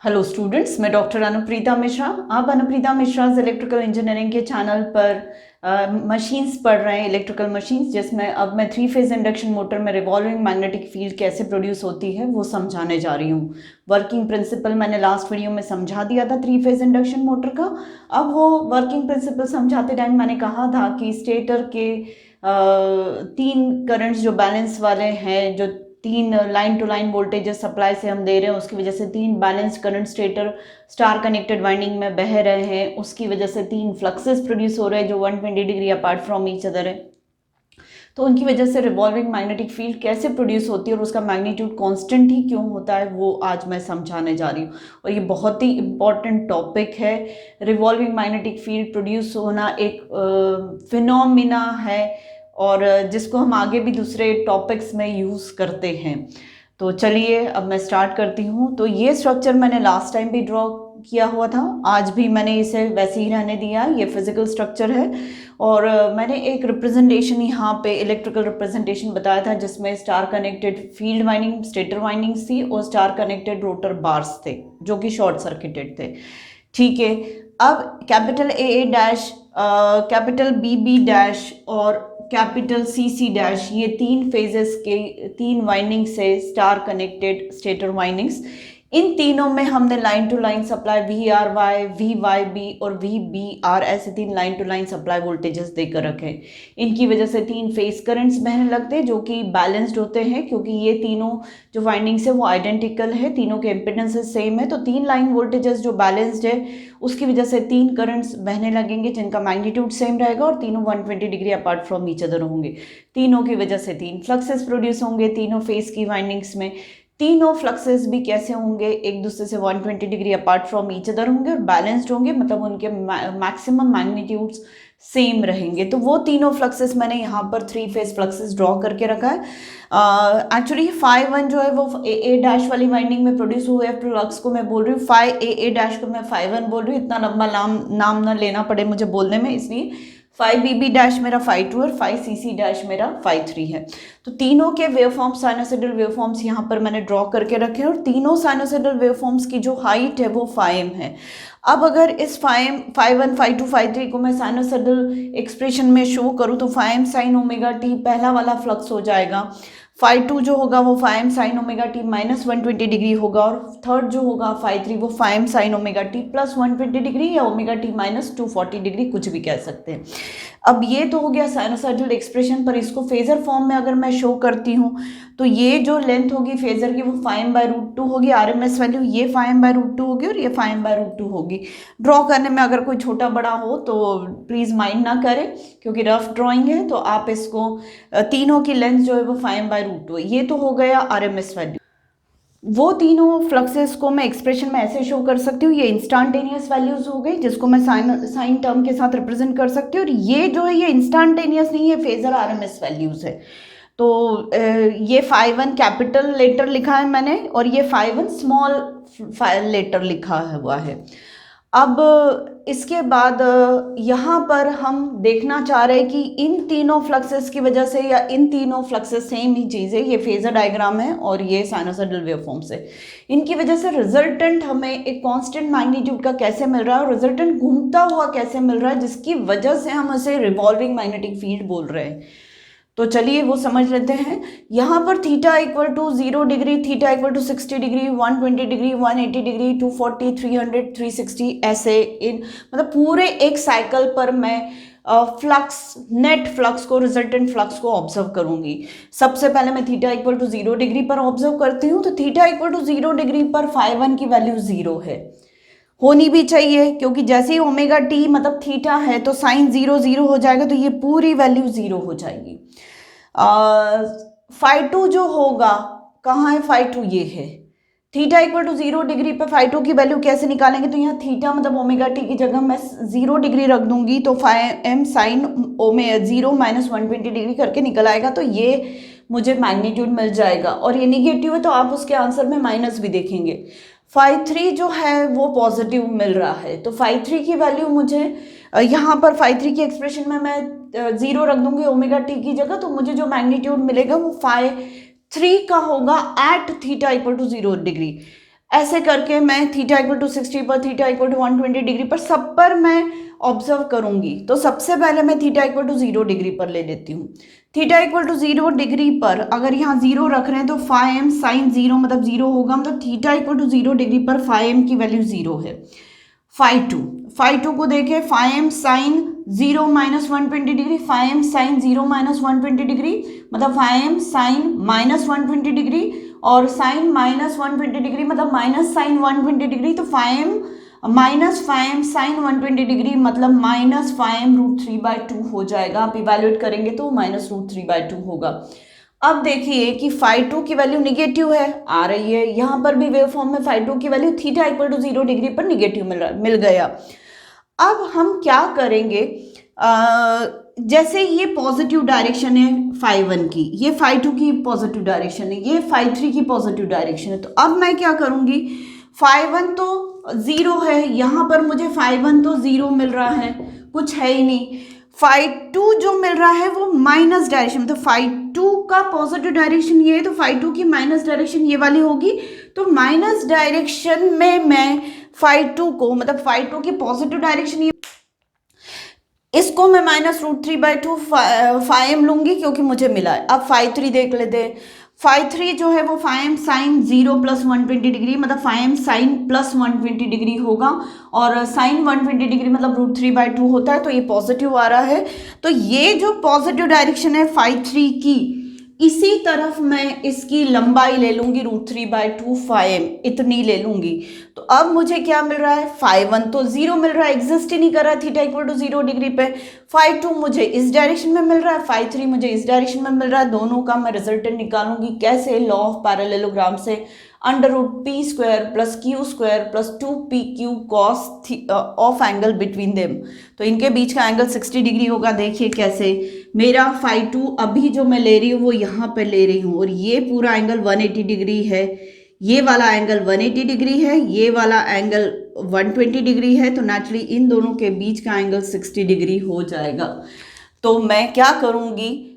Hello students, मैं doctor Anupreeta Mishra. आप Anupreeta Mishra electrical engineering के चैनल पर मशीन्स पढ़ रहे हैं, इलेक्ट्रिकल मशीन्स, जिसमें अब मैं 3 फेज इंडक्शन मोटर में रिवॉल्विंग मैग्नेटिक फील्ड कैसे प्रोड्यूस होती है वो समझाने जा रही हूँ। वर्किंग प्रिंसिपल मैंने लास्ट वीडियो में समझा दिया था 3 फेज इंडक्शन मोटर का। अब वो वर्किंग प्रिंसिपल समझाते टाइम मैंने कहा था कि स्टेटर के 3 करंट्स जो बैलेंस वाले हैं, जो 3 line to line voltages supply से हम दे रहे हैं, उसकी वजह से 3 balanced current stator star connected winding में बह रहे हैं। उसकी वजह से 3 फ्लक्सेस प्रोड्यूस हो रहे हैं जो 120 degree apart from each other है। तो उनकी वजह से रिवॉल्विंग मैग्नेटिक फील्ड कैसे प्रोड्यूस होती है और उसका मैग्नीट्यूड कांस्टेंट ही क्यों होता है वो आज मैं समझाने जा रही हूँ। और ये बहुत ही इम्पॉर्टेंट टॉपिक है। रिवॉल्विंग मैग्नेटिक फील्ड प्रोड्यूस होना एक फिनोमिना है और जिसको हम आगे भी दूसरे टॉपिक्स में यूज़ करते हैं। तो चलिए अब मैं स्टार्ट करती हूँ। तो ये स्ट्रक्चर मैंने लास्ट टाइम भी ड्रॉ किया हुआ था, आज भी मैंने इसे वैसे ही रहने दिया। ये फिजिकल स्ट्रक्चर है और मैंने एक रिप्रेजेंटेशन यहाँ पे इलेक्ट्रिकल रिप्रेजेंटेशन बताया था जिसमें star connected field winding stator windings थी और स्टार कनेक्टेड रोटर बार्स थे जो कि शॉर्ट सर्किटेड थे। ठीक है, अब capital A dash, capital B dash और कैपिटल सी डैश, ये 3 फेजेस के 3 वाइंडिंग से स्टार कनेक्टेड स्टेटर वाइंडिंग्स। इन तीनों में हमने line to line supply VRY, VYB और VBR ऐसे 3 line to line supply voltages देकर रखे हैं। इनकी वजह से 3 फेज करंट्स बहने लगते हैं जो कि बैलेंस्ड होते हैं, क्योंकि ये तीनों जो वाइंडिंग्स है वो आइडेंटिकल है, तीनों के इम्पिडेंसेस सेम है। तो 3 लाइन वोल्टेजेस जो बैलेंस्ड है उसकी वजह से 3 करंट्स बहने लगेंगे जिनका मैग्नीट्यूड सेम रहेगा और तीनों 120 degree apart from each other होंगे। तीनों की वजह से 3 फ्लक्सेस प्रोड्यूस होंगे तीनों फेज की वाइंडिंग्स में। तीनों फ्लक्सेस भी कैसे होंगे, एक दूसरे से 120 degree apart from each other होंगे और बैलेंस्ड होंगे, मतलब उनके मैक्सिमम मैग्नीट्यूड्स सेम रहेंगे। तो वो तीनों फ्लक्सेस मैंने यहाँ पर 3 फेज फ्लक्सेस ड्रॉ करके रखा है। एक्चुअली 5-1 जो है वो ए डैश वाली वाइंडिंग में प्रोड्यूस हुए फ्लक्स को मैं बोल रही हूँ, 5 डैश को मैं 5-1 बोल रही हूँ। इतना लंबा नाम ना लेना पड़े मुझे बोलने में, इसलिए 5BB डैश मेरा 5-2 और 5CC डैश मेरा 5-3 है। तो तीनों के वेवफॉर्म्स, साइनोसॉइडल वेवफॉर्म्स यहाँ पर मैंने ड्रॉ करके रखे हैं और तीनों साइनोसॉइडल वेवफॉर्म्स की जो हाइट है वो 5 है। अब अगर इस 5-1, 5-2, 5-3 को मैं साइनोसॉइडल एक्सप्रेशन में शो करूँ तो 5 sin ओमेगा टी पहला वाला फ्लक्स हो जाएगा। 5-2 जो होगा वो 5 sin omega T minus 120 degree होगा और थर्ड जो होगा 5-3 वो 5 sin omega T plus 120 degree या ओमेगा टी माइनस 240 डिग्री, कुछ भी कह सकते हैं। अब ये तो हो गया साइनोसॉइडल एक्सप्रेशन, पर इसको फेजर फॉर्म में अगर मैं शो करती हूँ तो ये जो लेंथ होगी फेजर की वो 5/√2 होगी, RMS वैल्यू ये 5/√2 होगी और ये 5/√2 होगी। ड्रॉ करने में अगर कोई छोटा बड़ा हो तो प्लीज़ माइंड ना करें, क्योंकि रफ ड्राइंग है। तो आप इसको तीनों की लेंथ जो है वो 5/√2 है। ये तो हो गया RMS वैल्यू। वो तीनों फ्लक्सेस को मैं एक्सप्रेशन में ऐसे शो कर सकती हूँ, ये इंस्टेंटेनियस वैल्यूज हो गई जिसको मैं साइन टर्म के साथ रिप्रेजेंट कर सकती हूँ। और ये जो है ये इंस्टेंटेनियस नहीं है, फेजर RMS वैल्यूज है। तो ये 5-1 कैपिटल लेटर लिखा है मैंने और ये 5-1 स्मॉल लेटर लिखा हुआ है। अब इसके बाद यहाँ पर हम देखना चाह रहे हैं कि इन तीनों फ्लक्सेस की वजह से, या इन तीनों फ्लक्सेस सेम ही चीज़ है, ये फेजर डायग्राम है और ये साइनोसॉइडल वेवफॉर्म्स है। इनकी वजह से रिजल्टेंट हमें एक कांस्टेंट मैग्नीट्यूड का कैसे मिल रहा है और रिजल्टेंट घूमता हुआ कैसे मिल रहा है, जिसकी वजह से हम उसे रिवॉल्विंग मैग्नेटिक फील्ड बोल रहे हैं। तो चलिए वो समझ लेते हैं। यहाँ पर theta equal to 0 degree, theta equal to 60 degree, 120 degree, 180 degree, 240, 300, 360 ऐसे इन मतलब पूरे एक साइकिल पर मैं फ्लक्स, नेट फ्लक्स को, रिजल्टेंट फ्लक्स को ऑब्जर्व करूंगी। सबसे पहले मैं थीटा इक्वल टू 0 डिग्री पर ऑब्जर्व करती हूँ। तो थीटा इक्वल टू 0 डिग्री पर 5-1 की वैल्यू 0 है, होनी भी चाहिए, क्योंकि जैसे ही ओमेगा टी मतलब थीटा है तो साइन 0 हो जाएगा, तो ये पूरी वैल्यू 0 हो जाएगी। 5-2 जो होगा, कहाँ है 5-2, ये है। थीटा इक्वल टू 0 डिग्री पर 5-2 की वैल्यू कैसे निकालेंगे, तो यहाँ थीटा मतलब ओमेगा टी की जगह मैं 0 डिग्री रख दूंगी तो 5m साइन 0 माइनस 120 डिग्री करके निकल आएगा। तो ये मुझे मैग्नीट्यूड मिल जाएगा और ये निगेटिव है तो आप उसके आंसर में माइनस भी देखेंगे। 5-3 जो है वो पॉजिटिव मिल रहा है, तो 5-3 की वैल्यू मुझे यहाँ पर 5-3 की एक्सप्रेशन में मैं 0 रख दूंगी ओमेगा टी की जगह, तो मुझे जो मैग्नीट्यूड मिलेगा वो 5-3 का होगा at theta equal to 0 degree. ऐसे करके मैं थीटा इक्वल टू 60 पर, थीटा इक्वल टू 120 डिग्री पर, सब पर मैं ऑब्जर्व करूंगी। तो सबसे पहले मैं थीटा इक्वल टू 0 डिग्री पर ले लेती हूँ। थीटा इक्वल टू 0 डिग्री पर अगर यहाँ 0 रख रहे हैं तो फाइव एम साइन 0 मतलब 0 होगा, मतलब थीटा इक्वल टू 0 डिग्री पर फाइव एम की वैल्यू 0 है। फाइव टू को देखें, five m sine 0 minus 120 degree, five m sine 0 minus 120 degree मतलब five m sine minus 120 degree, और साइन माइनस 120 डिग्री मतलब माइनस साइन 120 डिग्री। तो five minus five sine 120 degree मतलब minus five root 3/2 हो जाएगा। आप इवेल्युएट करेंगे तो माइनस रूट 3/2 होगा। अब देखिए कि फाइव टू की वैल्यू निगेटिव है, आ रही है, यहाँ पर भी वेव फॉर्म में फाइव टू की value theta equal to 0 degree पर निगेटिव मिल गया। अब हम क्या करेंगे, जैसे ये पॉजिटिव डायरेक्शन है फाइव वन की, ये फाइव टू की पॉजिटिव डायरेक्शन है, ये फाइव थ्री की पॉजिटिव डायरेक्शन है। तो अब मैं क्या करूंगी, फाइव वन तो 0 है, यहाँ पर मुझे फाइव वन तो 0 मिल रहा है, कुछ है ही नहीं। फाइव टू जो मिल रहा है वो माइनस डायरेक्शन, तो फाइव टू का पॉजिटिव डायरेक्शन ये है, तो फाइव टू की माइनस डायरेक्शन ये वाली होगी। तो माइनस डायरेक्शन में मैं फाइव टू को, मतलब फाइव टू की पॉजिटिव डायरेक्शन ये, इसको मैं माइनस रूट 3/2 फाइव लूंगी क्योंकि मुझे मिला है। अब फाइव थ्री देख लेते हैं। फाइव थ्री जो है वो फाइव साइन 0 प्लस 120 डिग्री मतलब फाइव साइन प्लस 120 डिग्री होगा, और साइन 120 डिग्री मतलब रूट 3/2 होता है, तो ये पॉजिटिव आ रहा है। तो ये जो पॉजिटिव डायरेक्शन है फाइव थ्री की, इसी तरफ मैं इसकी लंबाई ले लूंगी रूट 3/2 फाइव, इतनी ले लूंगी। तो अब मुझे क्या मिल रहा है, फाइव वन तो 0 मिल रहा है, एग्जिस्ट ही नहीं कर रहा है थीटा इक्वल टू 0 डिग्री पे। फाइव टू मुझे इस डायरेक्शन में मिल रहा है, फाइव थ्री मुझे इस डायरेक्शन में मिल रहा है। दोनों का मैं रिजल्टेंट निकालूंगी कैसे, लॉ ऑफ पैरेललोग्राम से, under root P square plus Q square plus 2pq cos of angle between them. तो इनके बीच का एंगल 60 डिग्री होगा। देखिए कैसे, मेरा फाइव टू अभी जो मैं ले रही हूँ वो यहाँ पे ले रही हूँ, और ये पूरा एंगल 180 डिग्री है, ये वाला एंगल 180 डिग्री है, ये वाला एंगल 120 डिग्री है। तो नेचुरली इन दोनों के बीच का एंगल 60 डिग्री हो जाएगा। तो मैं क्या करूँगी,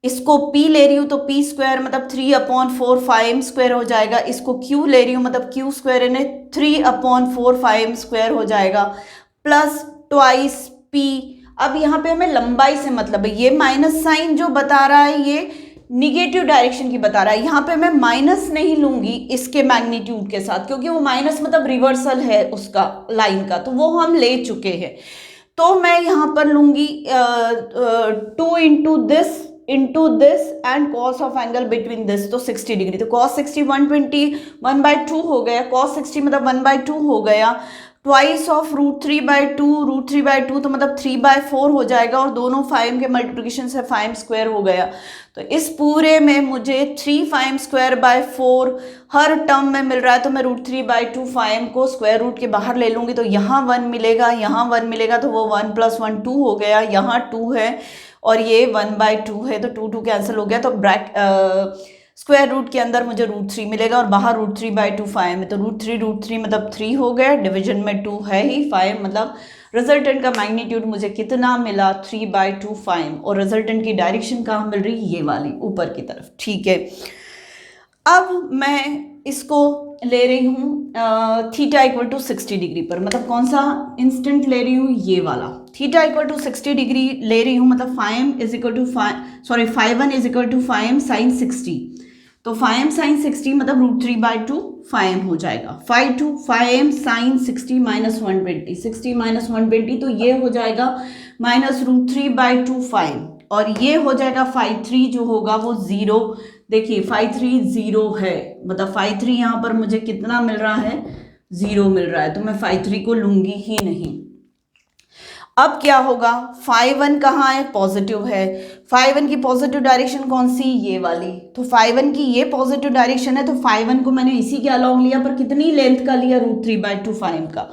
इसको P ले रही हूँ तो P स्क्वायर मतलब 3/4 फाइव स्क्वायर हो जाएगा, इसको Q ले रही हूँ मतलब Q स्क्वायर यानी 3/4 फाइव स्क्वायर हो जाएगा, प्लस ट्वाइस P। अब यहाँ पे हमें लंबाई से मतलब है, ये माइनस साइन जो बता रहा है ये निगेटिव डायरेक्शन की बता रहा है। यहाँ पे मैं माइनस नहीं लूंगी इसके मैग्नीट्यूड के साथ, क्योंकि वो माइनस मतलब रिवर्सल है उसका लाइन का, तो वो हम ले चुके हैं। तो मैं यहाँ पर लूंगी 2 into this and cos of angle between this, तो 60 डिग्री। तो कॉस 60 120 1/2 हो गया, कॉस 60 मतलब 1/2 हो गया, ट्वाइस ऑफ रूट 3/2 तो मतलब 3/4 हो जाएगा, और दोनों फाइव के मल्टीप्लिकेशन से फाइव स्क्वायर हो गया। तो इस पूरे में मुझे 3 five square by 4 her term में मिल रहा है, तो मैं रूट 3/2 फाइव को स्क्वायर रूट के बाहर ले लूंगी, तो यहाँ 1 मिलेगा, यहाँ 1 मिलेगा, तो वो 1 + 1 2 हो गया, यहाँ 2 है और ये 1/2 है, तो 2 कैंसिल हो गया। तो स्क्वायर रूट के अंदर मुझे रूट 3 मिलेगा और बाहर रूट 3/2 फाइव में, तो रूट 3 मतलब 3 हो गया, डिवीजन में 2 है ही, 5 मतलब रिजल्टेंट का मैग्नीट्यूड मुझे कितना मिला 3/2 फाइव, और रिजल्टेंट की डायरेक्शन कहाँ मिल रही, ये वाली ऊपर की तरफ। ठीक है, अब मैं इसको ले रही हूँ थीटा इक्वल टू 60 डिग्री पर, मतलब कौन सा इंस्टेंट ले रही हूँ, ये वाला थीटा इक्वल टू 60 डिग्री ले रही हूँ, मतलब five one is equal to five sine 60, तो फाइव साइन 60 मतलब रूट 3/2 फाइव हो जाएगा। फाइव साइन 60 माइनस 120, 60 माइनस 120 तो ये हो जाएगा माइनस रूट 3/2 फाइव, और ये हो जाएगा फाइव थ्री जो होगा वो 0। देखिए फाइव थ्री 0 है, मतलब फाइव थ्री यहाँ पर मुझे कितना मिल रहा है, 0 मिल रहा है, तो मैं फाइव थ्री को लूंगी ही नहीं। अब क्या होगा, फाइव वन कहाँ है, पॉजिटिव है, फाइव वन की पॉजिटिव डायरेक्शन कौन सी, ये वाली, तो फाइव वन की ये पॉजिटिव डायरेक्शन है, तो फाइव वन को मैंने इसी के अलॉन्ग लिया, पर कितनी लेंथ का लिया, रूट 3/2 फाइव का।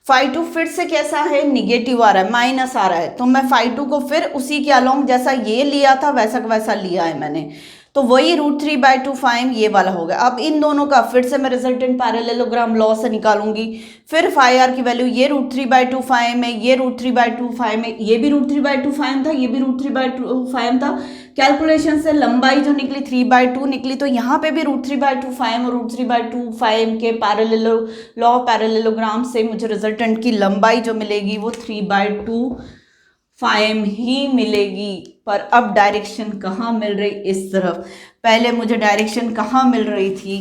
फाइव टू फिर से कैसा है, निगेटिव आ रहा है, माइनस आ रहा है, तो मैं फाइव टू को फिर उसी के अलॉन्ग जैसा ये लिया था वैसा वैसा लिया है मैंने, तो वही रूट 3/2 फाइव ये वाला हो गया। अब इन दोनों का फिर से मैं रिजल्टेंट पैरेललोग्राम लॉ से निकालूंगी, फिर फाइव आर की वैल्यू ये रूट 3/2 फाइव में, ये रूट 3/2 फाइव में, ये भी रूट 3/2 फाइव था, ये भी रूट 3/2 फाइव था, कैलकुलेशन से लंबाई जो निकली 3/2 निकली, तो यहाँ पे भी √3/2 फाइम और √3/2 फाइम के पैरेललो लॉ ऑफ पैरेललोग्राम से मुझे रिजल्टेंट की लंबाई जो मिलेगी वो 3/2 फाइम ही मिलेगी। पर अब डायरेक्शन कहाँ मिल रही, इस तरफ। पहले मुझे डायरेक्शन कहाँ मिल रही थी,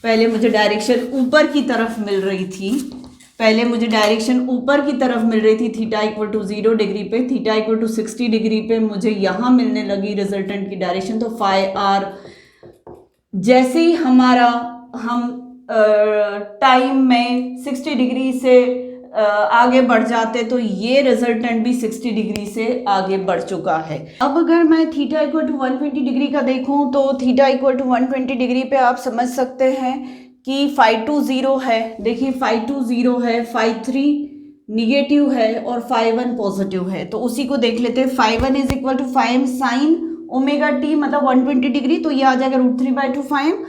पहले मुझे डायरेक्शन ऊपर की तरफ मिल रही थी, पहले मुझे डायरेक्शन ऊपर की तरफ मिल रही थी। थीटा इक्वल टू 0 डिग्री पे, थीटा इक्वल टू 60 डिग्री पे मुझे यहाँ मिलने लगी रिजल्टेंट की डायरेक्शन। तो फाई आर जैसे ही हम टाइम में 60 डिग्री से आगे बढ़ जाते तो ये रिजल्टेंट भी 60 डिग्री से आगे बढ़ चुका है। अब अगर मैं थीटा इक्वल टू 120 डिग्री का देखूं तो थीटा इक्वल टू 120 डिग्री पे आप समझ सकते हैं कि φ2 0 है। देखिए φ2 0 है, φ3 निगेटिव है और φ1 पॉजिटिव है। तो उसी को देख लेते हैं। φ1 is equal to five m sine omega t मतलब 120 डिग्री, तो ये आ जाएगा √3/2 फाइम।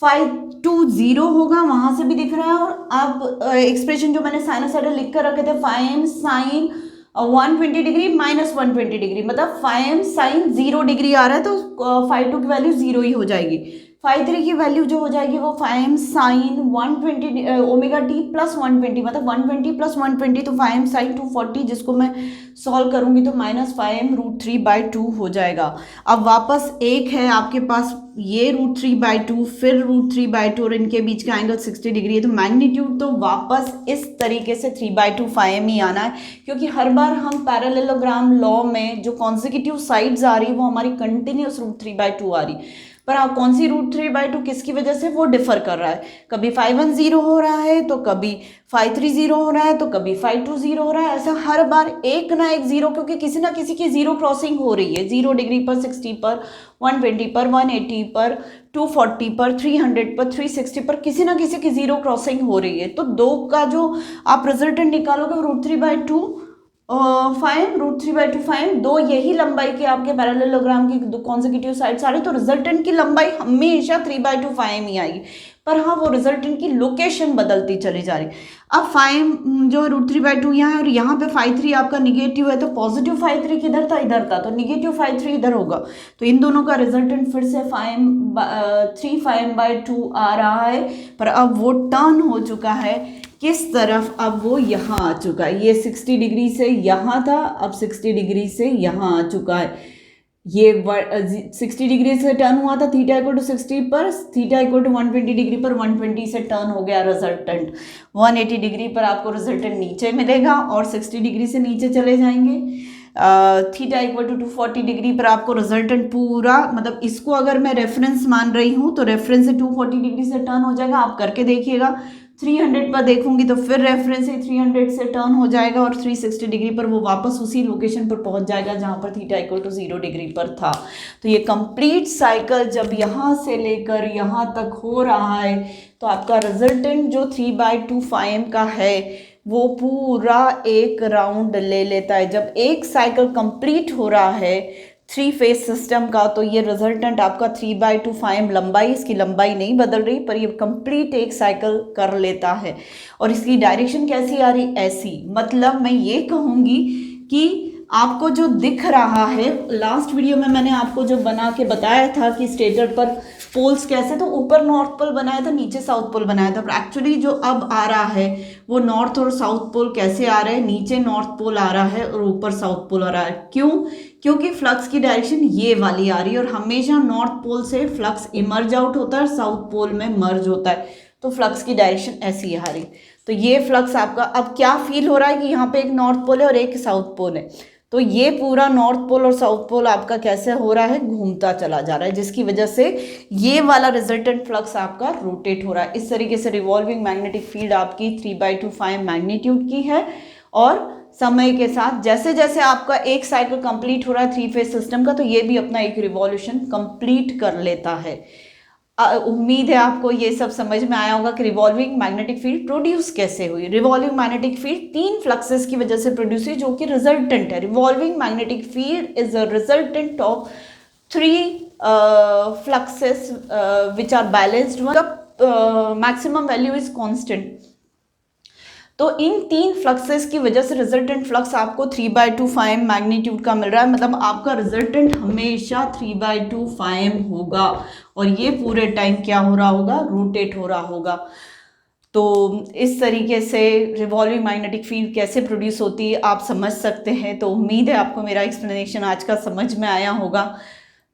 φ2 0 होगा, वहां से भी दिख रहा है। और अब एक्सप्रेशन जो मैंने साइनोसाइडल लिख कर रखे थे, फाइम साइन 120 डिग्री माइनस 120 डिग्री मतलब फाइम साइन 0 डिग्री आ रहा है, तो φ2 की वैल्यू 0 ही हो जाएगी। φ3 की वैल्यू जो हो जाएगी वो फाइम साइन 120 ओमेगा टी प्लस 120 मतलब 120 प्लस 120 तो फाइम साइन 240, जिसको मैं सॉल्व करूंगी तो माइनस फाइम √3/2 हो जाएगा। अब वापस एक है आपके पास ये √3/2 फिर √3/2 और इनके बीच का एंगल 60 डिग्री है, तो मैग्नीट्यूड तो वापस इस तरीके से 3/2 फाइम ही आना है, क्योंकि हर बार हम पैरेललोग्राम लॉ में जो कॉन्जिक्यूटिव साइड्स आ रही है वो हमारी कंटिन्यूस √3/2 आ रही। पर आप कौन सी √3/2 किसकी वजह से वो डिफर कर रहा है, कभी φ1 0 हो रहा है तो कभी φ3 0 हो रहा है तो कभी φ2 0 हो रहा है। ऐसा हर बार एक ना एक जीरो, क्योंकि किसी ना किसी की जीरो क्रॉसिंग हो रही है। 0 डिग्री पर, 60 पर, 120 पर, 180 पर, 240 पर, 300 पर, 360 पर किसी ना किसी की जीरो क्रॉसिंग हो रही है। तो दो का जो आप रिजल्टेंट निकालोगे √3/2 फाइम √3/2 फाइम, दो यही लंबाई के आपके पैरेललोग्राम की दो कॉन्जिक्यूटिव साइड्स आ रही, तो रिजल्टेंट की लंबाई हमेशा 3/2 फाइम ही आएगी। पर हाँ, वो रिजल्टेंट की लोकेशन बदलती चली जा रही। अब फाइम जो √3/2 यहाँ है और यहाँ पे φ3 आपका निगेटिव है, तो पॉजिटिव φ3 किधर था, इधर था, तो निगेटिव φ3 इधर होगा। तो इन दोनों का रिजल्टेंट फिर से 3 φ/2 आ रहा है। पर अब वो टर्न हो चुका है किस तरफ, अब वो यहाँ आ चुका है। ये 60 डिग्री से यहाँ था, अब 60 डिग्री से यहाँ आ चुका है। ये 60 डिग्री से टर्न हुआ था थीटा इक्वल टू 60 पर, थीटा इक्वल टू 120 डिग्री पर 120 से टर्न हो गया रिजल्टेंट। 180 डिग्री पर आपको रिजल्टेंट नीचे मिलेगा और 60 डिग्री से नीचे चले जाएंगे। थीटा इक्वल टू 240 डिग्री पर आपको रिजल्टेंट पूरा, मतलब इसको अगर मैं रेफरेंस मान रही हूँ तो रेफरेंस से 240 डिग्री से टर्न हो जाएगा। आप करके देखिएगा। 300 पर देखूंगी तो फिर रेफरेंस से 300 से टर्न हो जाएगा और 360 डिग्री पर वो वापस उसी लोकेशन पर पहुंच जाएगा जहां पर थीटा इक्वल टू 0 डिग्री पर था। तो ये कंप्लीट साइकिल जब यहाँ से लेकर यहाँ तक हो रहा है तो आपका रिजल्टेंट जो 3/2 फाइम का है वो पूरा एक राउंड ले लेता है। जब एक साइकिल कंप्लीट हो रहा है 3 फेज सिस्टम का, तो ये रिजल्टेंट आपका 3/2 फाइम लंबाई, इसकी लंबाई नहीं बदल रही पर ये कंप्लीट एक साइकिल कर लेता है। और इसकी डायरेक्शन कैसी आ रही, ऐसी। मतलब मैं ये कहूँगी कि आपको जो दिख रहा है, लास्ट वीडियो में मैंने आपको जो बना के बताया था कि स्टेटर पर पोल्स कैसे, तो ऊपर नॉर्थ पोल बनाया था, नीचे साउथ पोल बनाया था। पर एक्चुअली जो अब आ रहा है वो नॉर्थ और साउथ पोल कैसे आ रहे हैं, नीचे नॉर्थ पोल आ रहा है और ऊपर साउथ पोल आ रहा है। क्यों? क्योंकि फ्लक्स की डायरेक्शन ये वाली आ रही है और हमेशा नॉर्थ पोल से फ्लक्स इमर्ज आउट होता है, साउथ पोल में मर्ज होता है, तो फ्लक्स की डायरेक्शन ऐसी आ रही। तो ये फ्लक्स आपका अब क्या फील हो रहा है कि यहाँ पे एक नॉर्थ पोल है और एक साउथ पोल है, तो ये पूरा नॉर्थ पोल और साउथ पोल आपका कैसे हो रहा है, घूमता चला जा रहा है, जिसकी वजह से ये वाला रिजल्टेंट फ्लक्स आपका रोटेट हो रहा है। इस तरीके से रिवॉल्विंग मैग्नेटिक फील्ड आपकी 3/2 फाइम मैग्नीट्यूड की है। और समय के साथ जैसे जैसे आपका एक साइकिल कंप्लीट हो रहा है 3 फेज सिस्टम का, तो ये भी अपना एक रिवॉल्यूशन कंप्लीट कर लेता है। उम्मीद है आपको ये सब समझ में आया होगा कि रिवॉल्विंग मैग्नेटिक फील्ड प्रोड्यूस कैसे हुई। रिवॉल्विंग मैग्नेटिक फील्ड 3 फ्लक्सेस की वजह से प्रोड्यूस हुई जो कि रिजल्टेंट है। Revolving magnetic field is a resultant of 3 fluxes which are balanced. Maximum value is constant. तो इन 3 फ्लक्सेस की वजह से रिजल्टेंट फ्लक्स आपको 3/2 फाइम मैग्नीट्यूड का मिल रहा है, मतलब आपका रिजल्टेंट हमेशा 3/2 फाइम होगा और ये पूरे टाइम क्या हो रहा होगा, रोटेट हो रहा होगा। तो इस तरीके से रिवॉल्विंग मैग्नेटिक फील्ड कैसे प्रोड्यूस होती है आप समझ सकते हैं। तो उम्मीद है आपको मेरा एक्सप्लेनेशन आज का समझ में आया होगा।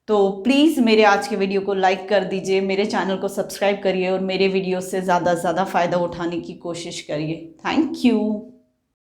तो प्लीज़ मेरे आज के वीडियो को लाइक कर दीजिए, मेरे चैनल को सब्सक्राइब करिए और मेरे वीडियो से ज़्यादा से ज़्यादा फ़ायदा उठाने की कोशिश करिए। Thank you.